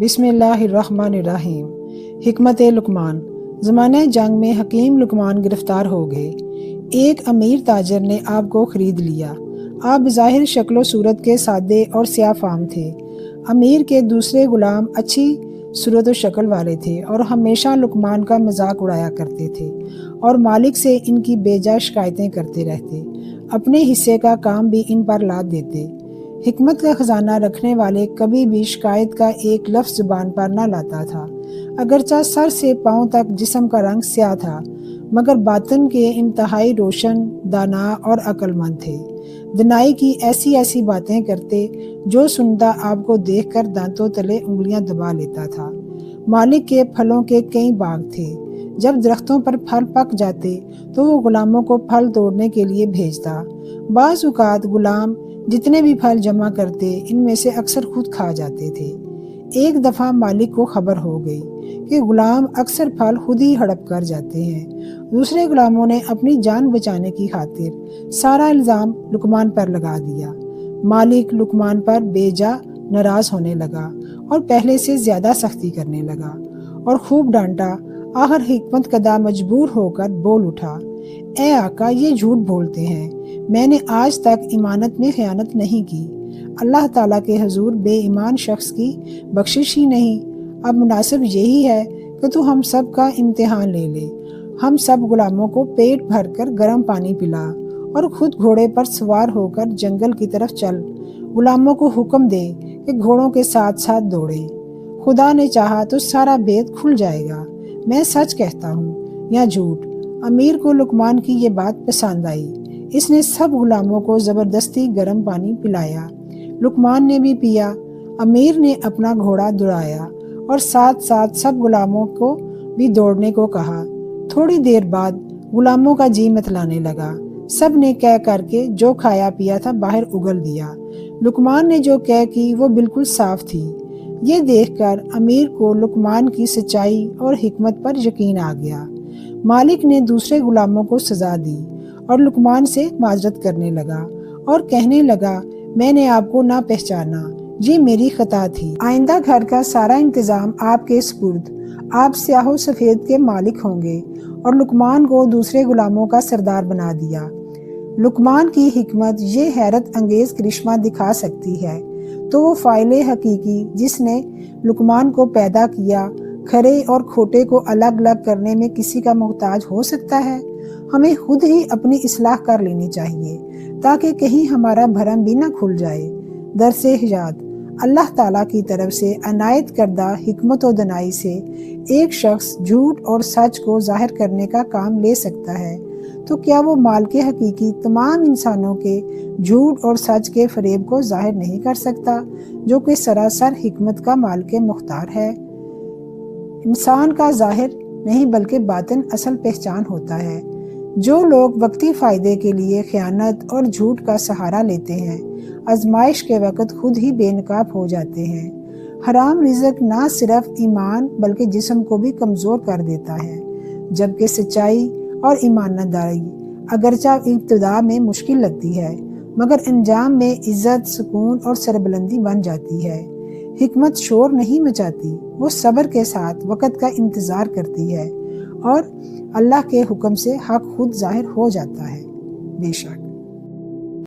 بسم اللہ الرحمن الرحیم۔ حکمت لقمان۔ زمانہ جنگ میں حکیم لقمان گرفتار ہو گئے۔ ایک امیر تاجر نے آپ کو خرید لیا۔ آپ بظاہر شکل و صورت کے سادے اور سیاہ فام تھے۔ امیر کے دوسرے غلام اچھی صورت و شکل والے تھے اور ہمیشہ لقمان کا مذاق اڑایا کرتے تھے اور مالک سے ان کی بے جا شکایتیں کرتے رہتے۔ اپنے حصے کا کام بھی ان پر لاد دیتے۔ حکمت کا خزانہ رکھنے والے کبھی بھی شکایت کا ایک لفظ زبان پر نہ لاتا تھا۔ اگرچہ سر سے پاؤں تک جسم کا رنگ سیاہ تھا، مگر باطن کے انتہائی روشن، دانا اور عقل مند تھے۔ دنائی کی ایسی ایسی باتیں کرتے جو سنتا آپ کو دیکھ کر دانتوں تلے انگلیاں دبا لیتا تھا۔ مالک کے پھلوں کے کئی باغ تھے۔ جب درختوں پر پھل پک جاتے تو وہ غلاموں کو پھل توڑنے کے لیے بھیجتا۔ بعض اوقات غلام جتنے بھی پھل جمع کرتے ان میں سے اکثر خود کھا جاتے تھے۔ ایک دفعہ مالک کو خبر ہو گئی کہ غلام اکثر پھل خود ہی ہڑپ کر جاتے ہیں۔ دوسرے غلاموں نے اپنی جان بچانے کی خاطر سارا الزام لقمان پر لگا دیا۔ مالک لقمان پر بے جا ناراض ہونے لگا اور پہلے سے زیادہ سختی کرنے لگا اور خوب ڈانٹا۔ آخر حکمت کدہ مجبور ہو کر بول اٹھا، اے آقا، یہ جھوٹ بولتے ہیں۔ میں نے آج تک امانت میں خیانت نہیں کی۔ اللہ تعالیٰ کے حضور بے ایمان شخص کی بخشش ہی نہیں۔ اب مناسب یہی ہے کہ تو ہم سب کا امتحان لے لے۔ ہم سب غلاموں کو پیٹ بھر کر گرم پانی پلا اور خود گھوڑے پر سوار ہو کر جنگل کی طرف چل۔ غلاموں کو حکم دے کہ گھوڑوں کے ساتھ ساتھ دوڑیں۔ خدا نے چاہا تو سارا بید کھل جائے گا۔ میں سچ کہتا ہوں یا جھوٹ؟ امیر کو لقمان کی یہ بات پسند آئی۔ اس نے سب غلاموں کو زبردستی گرم پانی پلایا۔ لقمان نے بھی پیا۔ امیر نے اپنا گھوڑا دوڑایا اور ساتھ ساتھ سب غلاموں کو بھی دوڑنے کو کہا۔ تھوڑی دیر بعد غلاموں کا جی متلانے لگا۔ سب نے قے کر کے جو کھایا پیا تھا باہر اگل دیا۔ لقمان نے جو قے کی وہ بالکل صاف تھی۔ یہ دیکھ کر امیر کو لقمان کی سچائی اور حکمت پر یقین آ گیا۔ مالک نے دوسرے غلاموں کو سزا دی اور لقمان سے معذرت کرنے لگا اور کہنے لگا، میں نے آپ کو نہ پہچانا، یہ میری خطا تھی۔ آئندہ گھر کا سارا انتظام آپ کے سپرد۔ آپ سیاہ و سفید کے مالک ہوں گے۔ اور لقمان کو دوسرے غلاموں کا سردار بنا دیا۔ لقمان کی حکمت یہ حیرت انگیز کرشمہ دکھا سکتی ہے تو وہ فاعل حقیقی جس نے لقمان کو پیدا کیا کھرے اور کھوٹے کو الگ الگ کرنے میں کسی کا محتاج ہو سکتا ہے؟ ہمیں خود ہی اپنی اصلاح کر لینی چاہیے تاکہ کہیں ہمارا بھرم بھی نہ کھل جائے۔ درس حیات۔ اللہ تعالیٰ کی طرف سے عنایت کردہ حکمت و دانائی سے ایک شخص جھوٹ اور سچ کو ظاہر کرنے کا کام لے سکتا ہے تو کیا وہ مالک حقیقی تمام انسانوں کے جھوٹ اور سچ کے فریب کو ظاہر نہیں کر سکتا جو کہ سراسر حکمت کا مالک مختار ہے؟ انسان کا ظاہر نہیں بلکہ باطن اصل پہچان ہوتا ہے۔ جو لوگ وقتی فائدے کے لیے خیانت اور جھوٹ کا سہارا لیتے ہیں آزمائش کے وقت خود ہی بے نقاب ہو جاتے ہیں۔ حرام رزق نہ صرف ایمان بلکہ جسم کو بھی کمزور کر دیتا ہے، جبکہ سچائی اور ایمانداری اگرچہ ابتدا میں مشکل لگتی ہے مگر انجام میں عزت، سکون اور سربلندی بن جاتی ہے۔ حکمت شور نہیں مچاتی، وہ صبر کے ساتھ وقت کا انتظار کرتی ہے اور اللہ کے حکم سے حق خود ظاہر ہو جاتا ہے۔ بے شک